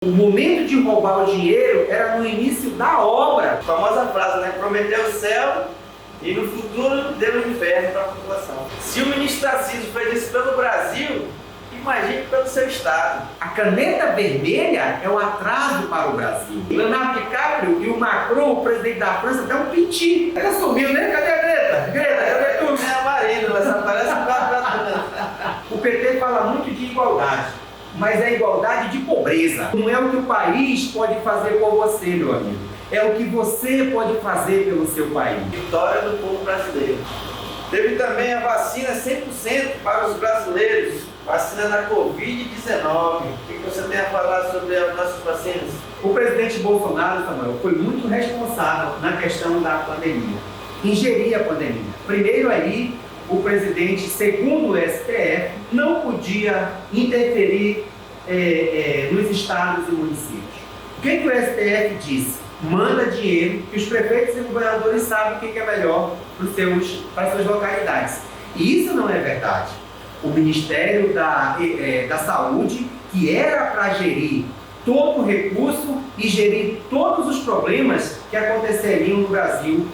O momento de roubar o dinheiro era no início da obra. A famosa frase, né? Prometeu o céu e no futuro deu o inferno para a população. Se o ministro Tarcísio fez isso pelo Brasil, imagine pelo seu estado. A caneta vermelha é um atraso para o Brasil. Leonardo DiCaprio e o Macron, o presidente da França, dão um piti. Ela sumiu, né? Cadê a Greta? Greta, cadê tu? É a Marina, mas aparece quatro. O PT fala muito de igualdade, mas é igualdade de pobreza. Não é o que o país pode fazer por você, meu amigo. É o que você pode fazer pelo seu país. Vitória do povo brasileiro. Teve também a vacina 100% para os brasileiros. Vacina da Covid-19. O que você tem a falar sobre as nossas vacinas? O presidente Bolsonaro, Samuel, foi muito responsável na questão da pandemia. Ingerir a pandemia. Primeiro aí, o presidente, segundo o STF, não podia interferir nos estados e municípios. O que o STF disse? Manda dinheiro, que os prefeitos e governadores sabem o que é melhor para as suas localidades. E isso não é verdade. O Ministério da Saúde, que era para gerir todo o recurso e gerir todos os problemas que aconteceriam no Brasil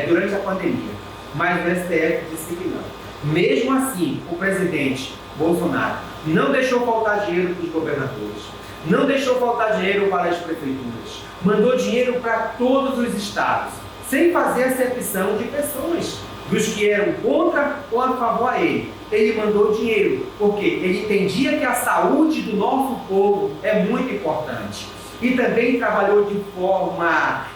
durante a pandemia. Mas o STF disse que não. Mesmo assim, o presidente Bolsonaro não deixou faltar dinheiro para os governadores, não deixou faltar dinheiro para as prefeituras, mandou dinheiro para todos os estados, sem fazer acepção de pessoas, dos que eram contra ou a favor a ele. Ele mandou dinheiro, porque ele entendia que a saúde do nosso povo é muito importante. E também trabalhou de forma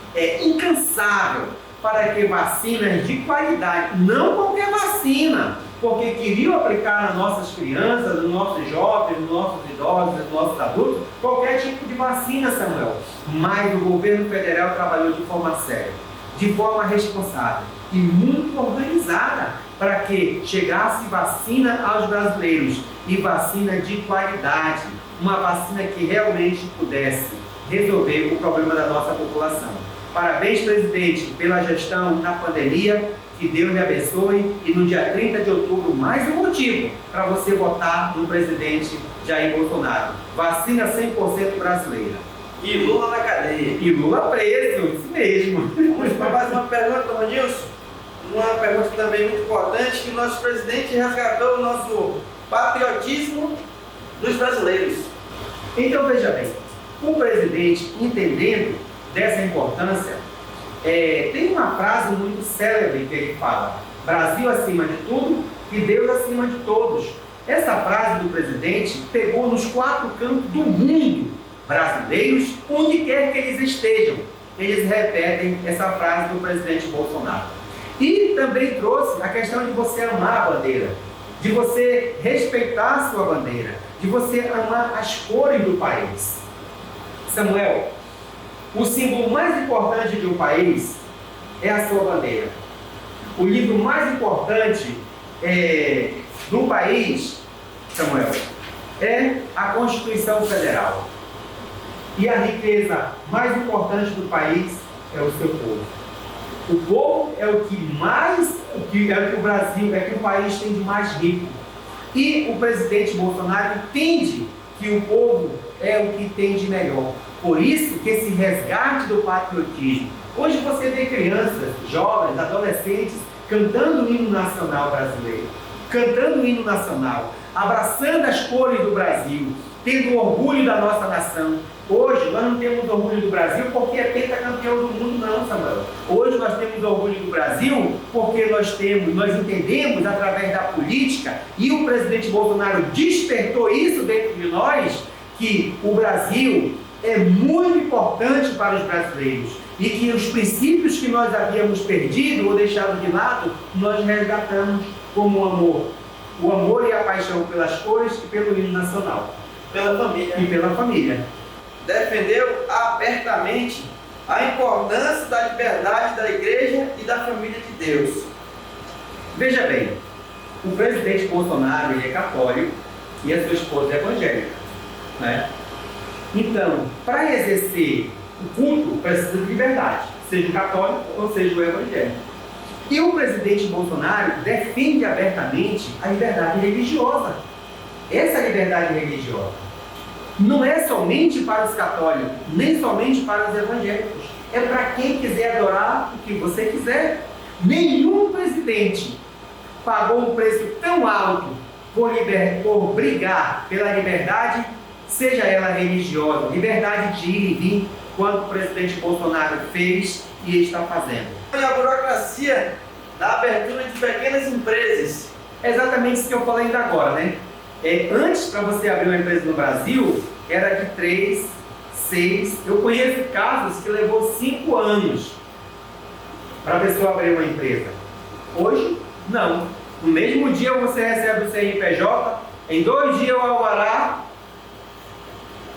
incansável para que vacinas de qualidade, não qualquer vacina, porque queriam aplicar nas nossas crianças, nos nossos jovens, nos nossos idosos, nos nossos adultos, qualquer tipo de vacina, Samuel. Mas o governo federal trabalhou de forma séria, de forma responsável e muito organizada para que chegasse vacina aos brasileiros e vacina de qualidade, uma vacina que realmente pudesse resolver o problema da nossa população. Parabéns, presidente, pela gestão na pandemia, que Deus lhe abençoe e no dia 30 de outubro, mais um motivo para você votar no presidente Jair Bolsonaro. Vacina 100% brasileira. E Lula na cadeia. E Lula preso, isso mesmo. Vamos para mais uma pergunta, Ronilson. Uma pergunta também muito importante, que o nosso presidente resgatou o nosso patriotismo dos brasileiros. Então, veja bem, o presidente, entendendo dessa importância, tem uma frase muito célebre que ele fala: Brasil acima de tudo e Deus acima de todos. Essa frase do presidente pegou nos 4 cantos do mundo. Brasileiros, onde quer que eles estejam, eles repetem essa frase do presidente Bolsonaro. E também trouxe a questão de você amar a bandeira, de você respeitar a sua bandeira, de você amar as cores do país. Samuel, o símbolo mais importante de um país é a sua bandeira. O livro mais importante do país, Samuel, é a Constituição Federal. E a riqueza mais importante do país é o seu povo. O povo é o que o Brasil, que o país tem de mais rico. E o presidente Bolsonaro entende que o povo é o que tem de melhor. Por isso que esse resgate do patriotismo. Hoje você vê crianças, jovens, adolescentes cantando o hino nacional brasileiro, cantando o hino nacional, abraçando as cores do Brasil, tendo orgulho da nossa nação. Hoje nós não temos orgulho do Brasil porque é pentacampeão do mundo, não, Samuel. Hoje nós temos orgulho do Brasil porque nós entendemos através da política, e o presidente Bolsonaro despertou isso dentro de nós, que o Brasil é muito importante para os brasileiros e que os princípios que nós havíamos perdido ou deixado de lado, nós resgatamos como o amor. O amor e a paixão pelas cores e pelo hino nacional. Pela família. E pela família. Defendeu abertamente a importância da liberdade da igreja e da família de Deus. Veja bem, o presidente Bolsonaro, ele é católico e a sua esposa é evangélica, né? Então, para exercer o culto, precisa de liberdade, seja o católico ou seja o evangélico. E o presidente Bolsonaro defende abertamente a liberdade religiosa. Essa liberdade religiosa. Não é somente para os católicos, nem somente para os evangélicos. É para quem quiser adorar o que você quiser. Nenhum presidente pagou um preço tão alto por brigar pela liberdade, seja ela religiosa, liberdade de ir e vir, quanto o presidente Bolsonaro fez e está fazendo. E a burocracia da abertura de pequenas empresas. É exatamente isso que eu falei ainda agora, né? Antes, para você abrir uma empresa no Brasil, era de 3, 6. Eu conheço casos que levou 5 anos para a pessoa abrir uma empresa. Hoje, não. No mesmo dia você recebe o CNPJ, em 2 dias o alvará,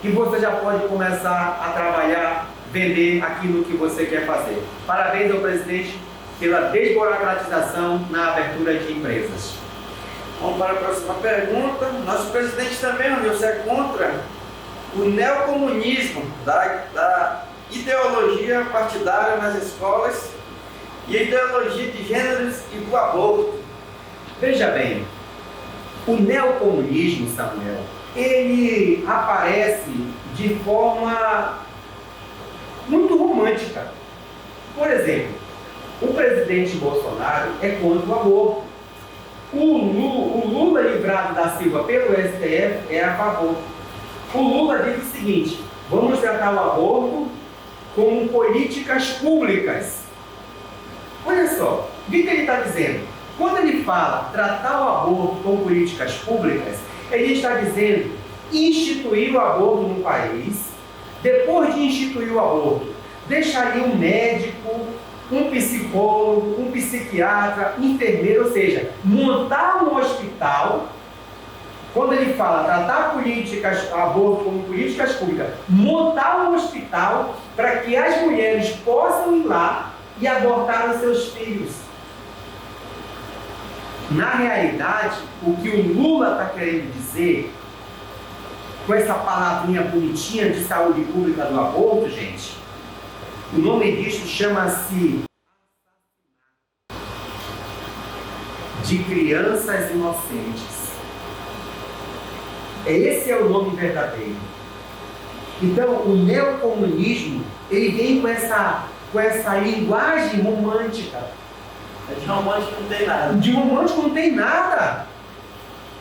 e você já pode começar a trabalhar, vender aquilo que você quer fazer. Parabéns ao presidente pela desburocratização na abertura de empresas. Vamos para a próxima pergunta. Nosso presidente também, você é contra o neocomunismo da ideologia partidária nas escolas e a ideologia de gêneros e do aborto. Veja bem, o neocomunismo, Samuel, ele aparece de forma muito romântica. Por exemplo, o presidente Bolsonaro é contra o aborto. O Lula, livrado da Silva pelo STF, é a favor. O Lula diz o seguinte: vamos tratar o aborto como políticas públicas. Olha só, o que ele está dizendo? Quando ele fala tratar o aborto como políticas públicas, ele está dizendo instituir o aborto no país. Depois de instituir o aborto, deixaria um médico, um psicólogo, um psiquiatra, enfermeiro, ou seja, montar um hospital. Quando ele fala tratar aborto como políticas públicas, montar um hospital para que as mulheres possam ir lá e abortar os seus filhos. Na realidade, o que o Lula está querendo dizer, com essa palavrinha bonitinha de saúde pública do aborto, gente, o nome disso chama-se de crianças inocentes. Esse é o nome verdadeiro. Então, o neocomunismo, ele vem com essa linguagem romântica. De romântico não tem nada. De romântico não tem nada.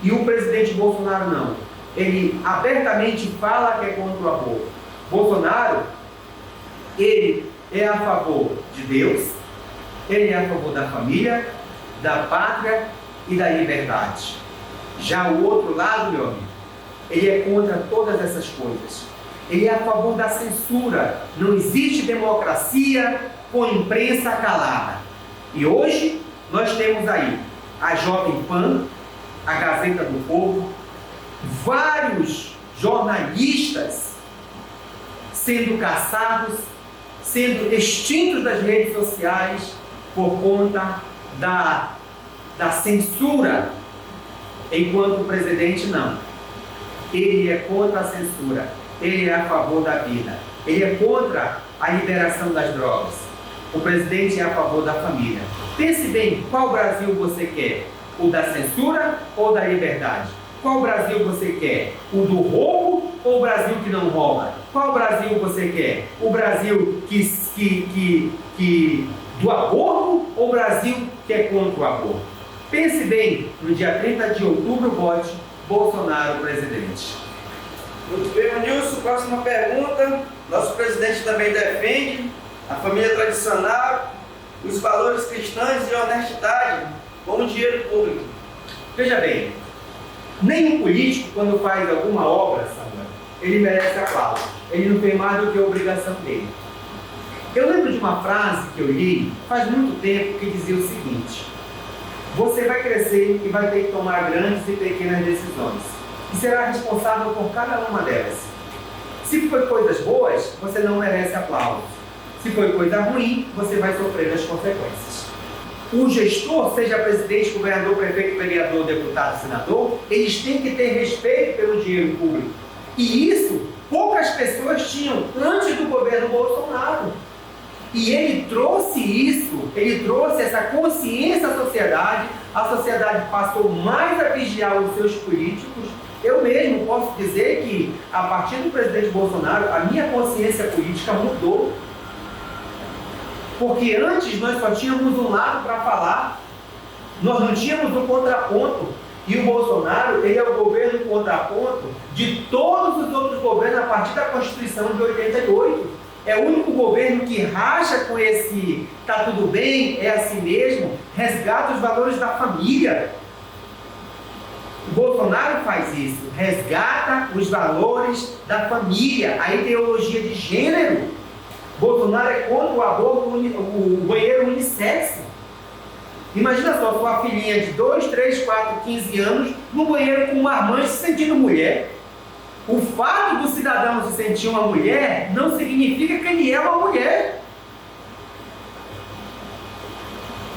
E o presidente Bolsonaro não. Ele abertamente fala que é contra o aborto. Bolsonaro, ele é a favor de Deus, ele é a favor da família, da pátria e da liberdade. Já o outro lado, meu amigo, ele é contra todas essas coisas. Ele é a favor da censura. Não existe democracia com imprensa calada. E hoje nós temos aí a Jovem Pan, a Gazeta do Povo, vários jornalistas sendo caçados, sendo extintos das redes sociais por conta da censura, enquanto o presidente não. Ele é contra a censura, ele é a favor da vida, ele é contra a liberação das drogas. O presidente é a favor da família. Pense bem, qual Brasil você quer? O da censura ou da liberdade? Qual Brasil você quer? O do roubo ou o Brasil que não rouba? Qual Brasil você quer? O Brasil do aborto ou o Brasil que é contra o aborto? Pense bem, no dia 30 de outubro, vote Bolsonaro presidente. Muito bem, Nilson. Próxima pergunta. Nosso presidente também defende a família tradicional, os valores cristãos e a honestidade com o dinheiro público. Veja bem, nenhum político, quando faz alguma obra, Samuel, ele merece aplauso. Ele não tem mais do que a obrigação dele. Eu lembro de uma frase que eu li faz muito tempo que dizia o seguinte: você vai crescer e vai ter que tomar grandes e pequenas decisões. E será responsável por cada uma delas. Se for coisas boas, você não merece aplausos. Se for coisa ruim, você vai sofrer as consequências. O gestor, seja presidente, governador, prefeito, vereador, deputado, senador, eles têm que ter respeito pelo dinheiro público. E isso poucas pessoas tinham antes do governo Bolsonaro. E ele trouxe isso, ele trouxe essa consciência à sociedade. A sociedade passou mais a vigiar os seus políticos Eu mesmo posso dizer que, a partir do presidente Bolsonaro, a minha consciência política mudou. Porque antes nós só tínhamos um lado para falar, nós não tínhamos um contraponto. E o Bolsonaro, ele é o governo contraponto de todos os outros governos a partir da Constituição de 88. É o único governo que racha com esse tá tudo bem, é assim mesmo, resgata os valores da família. O Bolsonaro faz isso, resgata os valores da família, a ideologia de gênero. Bolsonaro é contra o aborto, o banheiro unissex. Imagina só, sua filhinha de 2, 3, 4, 15 anos no banheiro com uma marmanjo se sentindo mulher. O fato do cidadão se sentir uma mulher não significa que ele é uma mulher.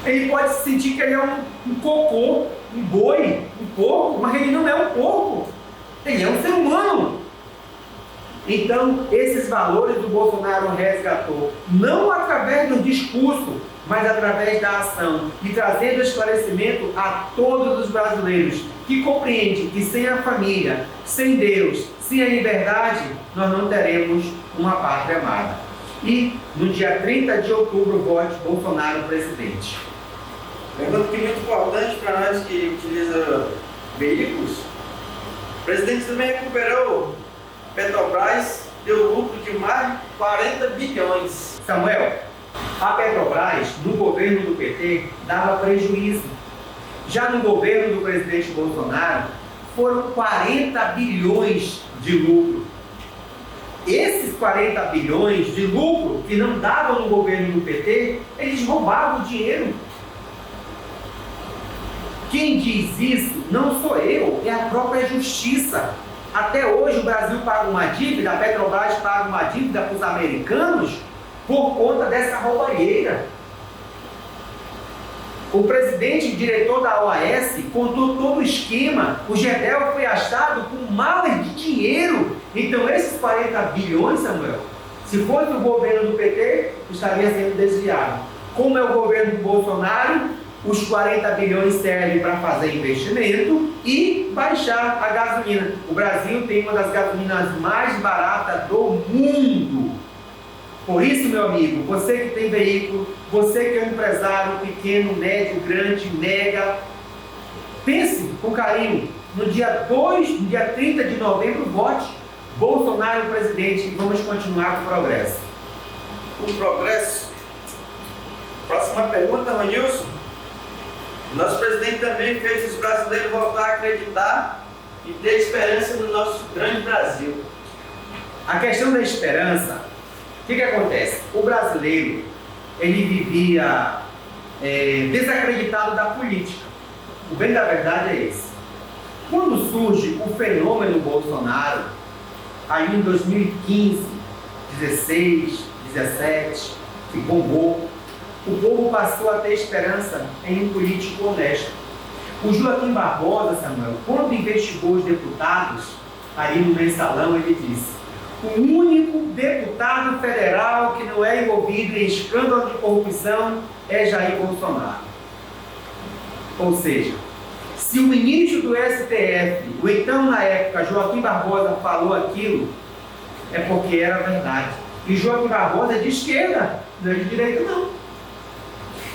Ele pode se sentir que ele é um cocô, um boi, um porco, mas ele não é um porco. Ele é um ser humano. Então, esses valores do Bolsonaro resgatou, não através do discurso, mas através da ação, e trazendo esclarecimento a todos os brasileiros, que compreendem que sem a família, sem Deus, sem a liberdade, nós não teremos uma pátria amada. E no dia 30 de outubro, vote Bolsonaro presidente. Pergunta que é muito importante para nós que utilizam veículos. O presidente também recuperou Petrobras, deu lucro de mais de 40 bilhões. Samuel, a Petrobras, no governo do PT, dava prejuízo. Já no governo do presidente Bolsonaro, foram 40 bilhões de lucro. Esses 40 bilhões de lucro que não davam no governo do PT, eles roubavam o dinheiro. Quem diz isso não sou eu, é a própria justiça. Até hoje o Brasil paga uma dívida, a Petrobras paga uma dívida para os americanos por conta dessa roubalheira. O presidente e diretor da OAS contou todo o esquema. O Gedel foi achado com malas de dinheiro. Então esses 40 bilhões, Samuel, se fosse o governo do PT, estaria sendo desviado. Como é o governo do Bolsonaro, os 40 bilhões servem para fazer investimento e baixar a gasolina. O Brasil tem uma das gasolinas mais baratas do mundo. Por isso, meu amigo, você que tem veículo, você que é um empresário pequeno, médio, grande, mega, pense com carinho. No dia 30 de novembro, vote Bolsonaro presidente e vamos continuar com o progresso. O progresso. Próxima pergunta, Manilson. Nosso presidente também fez os brasileiros voltar a acreditar e ter esperança no nosso grande Brasil. A questão da esperança, o que acontece? O brasileiro, ele vivia desacreditado da política. O bem da verdade é esse. Quando surge o fenômeno Bolsonaro, aí em 2015, 16, 17, que bombou, o povo passou a ter esperança em um político honesto. O Joaquim Barbosa, Samuel, quando investigou os deputados, aí no mensalão ele disse: o único deputado federal que não é envolvido em escândalo de corrupção é Jair Bolsonaro. Ou seja, se o ministro do STF, o então na época Joaquim Barbosa, falou aquilo, é porque era verdade. E Joaquim Barbosa é de esquerda, não é de direita não.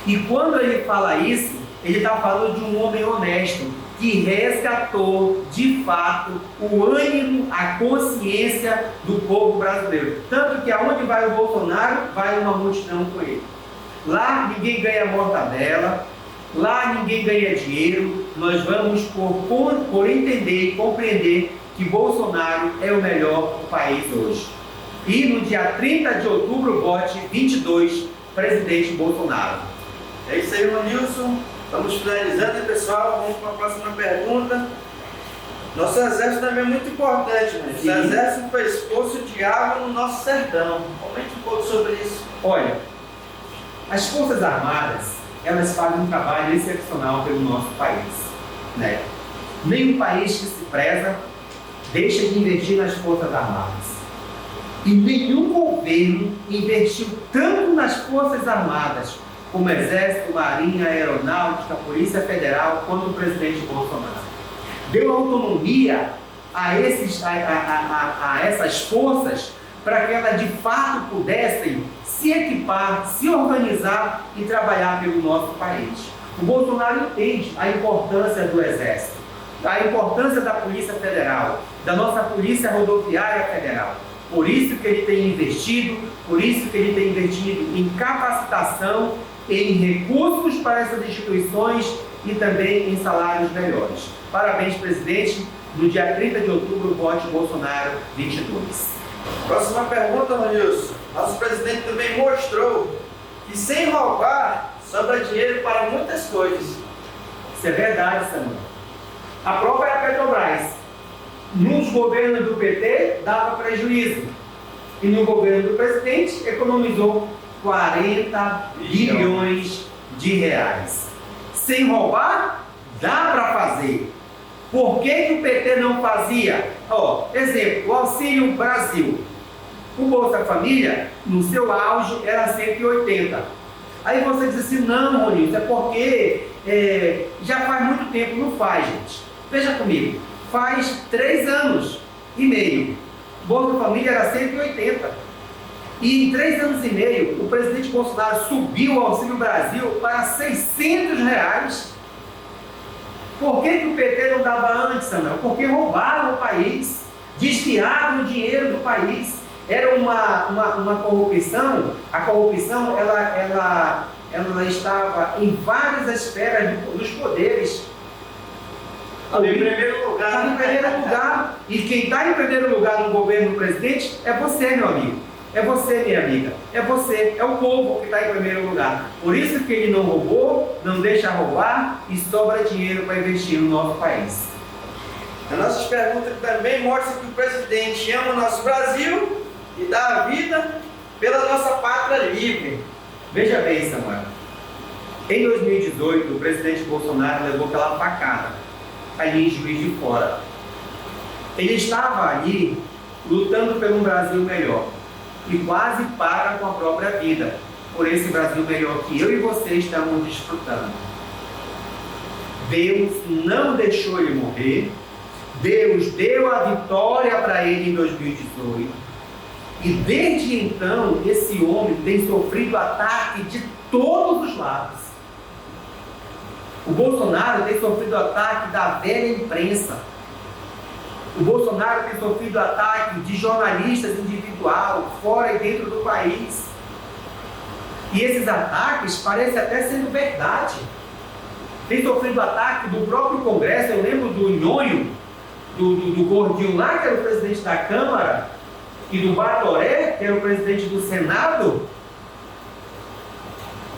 E quando ele fala isso, ele está falando de um homem honesto, que resgatou, de fato, o ânimo, a consciência do povo brasileiro. Tanto que aonde vai o Bolsonaro, vai uma multidão com ele. Lá ninguém ganha mortadela, lá ninguém ganha dinheiro. Nós vamos por entender e compreender que Bolsonaro é o melhor do país hoje. E no dia 30 de outubro, vote 22, presidente Bolsonaro. É isso aí, Manilson. Estamos finalizando, pessoal. Vamos para a próxima pergunta. Nosso exército também é muito importante, né? O exército fez poço de água no nosso sertão. Comente um pouco sobre isso. Olha, as Forças Armadas, elas fazem um trabalho excepcional pelo nosso país, né? Nenhum país que se preza deixa de investir nas Forças Armadas. E nenhum governo investiu tanto nas Forças Armadas, como Exército, Marinha, Aeronáutica, Polícia Federal, quanto o presidente Bolsonaro. Deu autonomia a essas forças para que elas de fato pudessem se equipar, se organizar e trabalhar pelo nosso país. O Bolsonaro entende a importância do Exército, a importância da Polícia Federal, da nossa Polícia Rodoviária Federal. Por isso que ele tem investido, por isso que ele tem investido em capacitação, em recursos para essas instituições e também em salários melhores. Parabéns, presidente. No dia 30 de outubro, vote Bolsonaro 22. Próxima pergunta, Ronilson. Nosso presidente também mostrou que sem roubar, sobra dinheiro para muitas coisas. Isso é verdade, Samuel. A prova é a Petrobras. Nos governos do PT, dava prejuízo. E no governo do presidente, economizou 40 bilhões de reais. Sem roubar, dá para fazer. Por que o PT não fazia? Exemplo, o Auxílio Brasil. O Bolsa Família, no seu auge, era 180. Aí você diz assim, não, Roninho, é porque já faz muito tempo. Não faz, gente. Veja comigo, faz 3 anos e meio. Bolsa Família era 180. E em 3 anos e meio, o presidente Bolsonaro subiu o Auxílio Brasil para 600 reais. Por que o PT não dava antes, Samuel? Porque roubaram o país, desviaram o dinheiro do país. Era uma corrupção. A corrupção ela estava em várias esferas dos poderes. Estava em primeiro lugar. Estava em primeiro lugar. E quem está em primeiro lugar no governo do presidente é você, meu amigo. É você, minha amiga. É você. É o povo que está em primeiro lugar. Por isso que ele não roubou, não deixa roubar e sobra dinheiro para investir no nosso país. As nossas perguntas também mostram que o presidente ama o nosso Brasil e dá a vida pela nossa pátria livre. Veja bem, Samuel. Em 2018, o presidente Bolsonaro levou aquela facada ali em Juiz de Fora. Ele estava ali lutando por um Brasil melhor e quase paga com a própria vida por esse Brasil melhor que eu e você estamos desfrutando. Deus não deixou ele morrer. Deus deu a vitória para ele em 2018. E desde então, esse homem tem sofrido ataque de todos os lados. O Bolsonaro tem sofrido ataque da velha imprensa. O Bolsonaro tem sofrido ataque de jornalistas individual, fora e dentro do país. E esses ataques parecem até sendo verdade. Tem sofrido ataque do próprio Congresso. Eu lembro do Nhonho, do gordinho lá, que era o presidente da Câmara, e do Batoré, que era o presidente do Senado,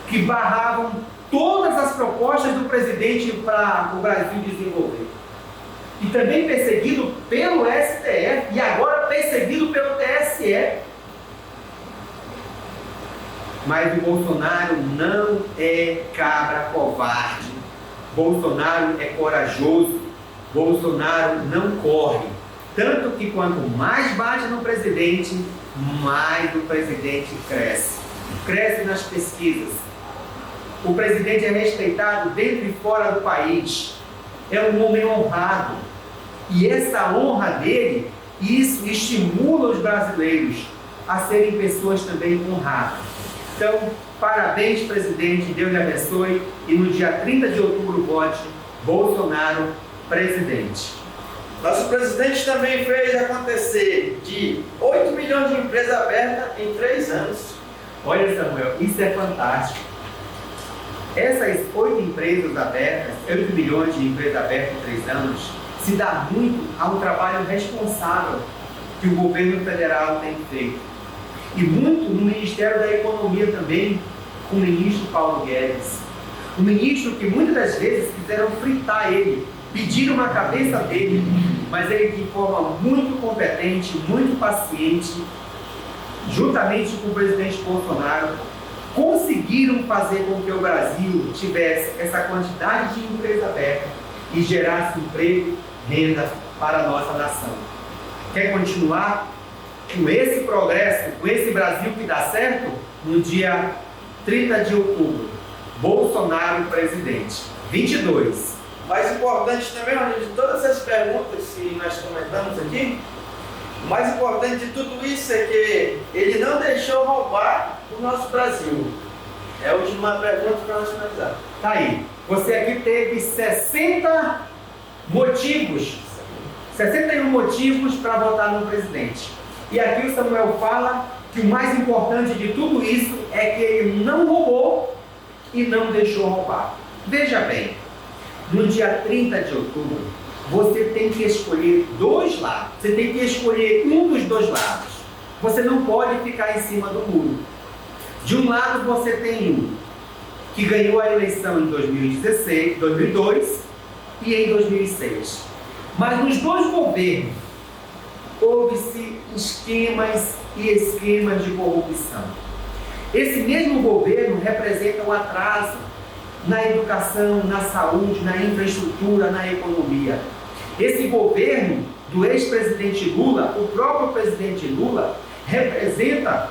que barravam todas as propostas do presidente para o Brasil desenvolver. E também perseguido pelo STF, e agora perseguido pelo TSE. Mas o Bolsonaro não é cabra covarde. Bolsonaro é corajoso. Bolsonaro não corre. Tanto que quanto mais bate no presidente, mais o presidente cresce. Cresce nas pesquisas. O presidente é respeitado dentro e fora do país. É um homem honrado. E essa honra dele, isso estimula os brasileiros a serem pessoas também honradas. Então, parabéns, presidente, Deus lhe abençoe. E no dia 30 de outubro, vote Bolsonaro presidente. Nosso presidente também fez acontecer de 8 milhões de empresas abertas em 3 anos. Olha, Samuel, isso é fantástico. Essas 8 empresas abertas, 8 milhões de empresas abertas em 3 anos, se dá muito a um trabalho responsável que o governo federal tem feito. E muito no Ministério da Economia também, com o ministro Paulo Guedes. Um ministro que muitas das vezes quiseram fritar ele, pediram a cabeça dele, mas ele de forma muito competente, muito paciente, juntamente com o presidente Bolsonaro, conseguiram fazer com que o Brasil tivesse essa quantidade de empresa aberta e gerasse emprego, renda para a nossa nação. Quer continuar com esse progresso, com esse Brasil que dá certo? No dia 30 de outubro, Bolsonaro presidente. 22. mais importante também, de todas essas perguntas que nós comentamos aqui, o mais importante de tudo isso é que ele não deixou roubar o nosso Brasil. É a última pergunta para nós finalizar. Tá aí. Você aqui teve 60 motivos, 61 motivos para votar no presidente. E aqui o Samuel fala que o mais importante de tudo isso é que ele não roubou e não deixou roubar. Veja bem, no dia 30 de outubro, você tem que escolher dois lados. Você tem que escolher um dos dois lados. Você não pode ficar em cima do muro. De um lado você tem um que ganhou a eleição em 2016, 2002 e em 2006. Mas nos dois governos houve-se esquemas e esquemas de corrupção. Esse mesmo governo representa um atraso na educação, na saúde, na infraestrutura, na economia. Esse governo do ex-presidente Lula, o próprio presidente Lula, representa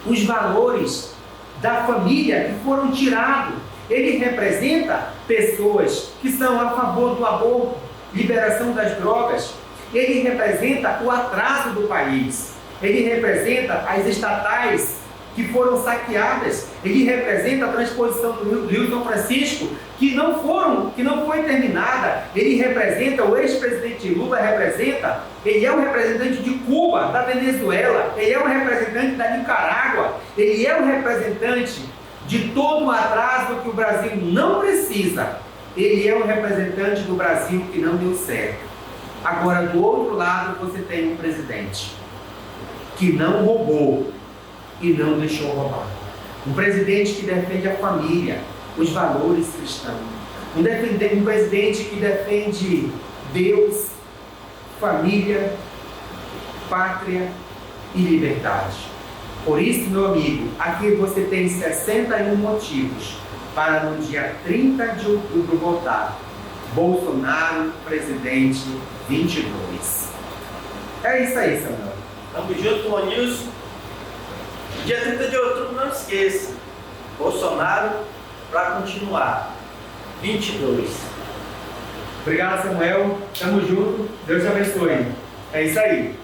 os valores da família que foram tirados. Ele representa pessoas que são a favor do aborto, liberação das drogas. Ele representa o atraso do país. Ele representa as estatais que foram saqueadas. Ele representa a transposição do Rio São Francisco, que não foi terminada. Ele representa, o ex-presidente Lula representa, ele é o representante de Cuba, da Venezuela, ele é o representante da Nicarágua, ele é o representante de todo o atraso que o Brasil não precisa. Ele é o representante do Brasil que não deu certo. Agora, do outro lado, você tem um presidente que não roubou e não deixou roubar. Um presidente que defende a família, os valores cristãos. Um presidente que defende Deus, família, pátria e liberdade. Por isso, meu amigo, aqui você tem 61 motivos para no dia 30 de outubro votar Bolsonaro, presidente 22. É isso aí, Samuel. Tamo junto, Monilson. Dia 30 de outubro, não esqueça. Bolsonaro para continuar. 22. Obrigado, Samuel. Tamo junto. Deus te abençoe. É isso aí.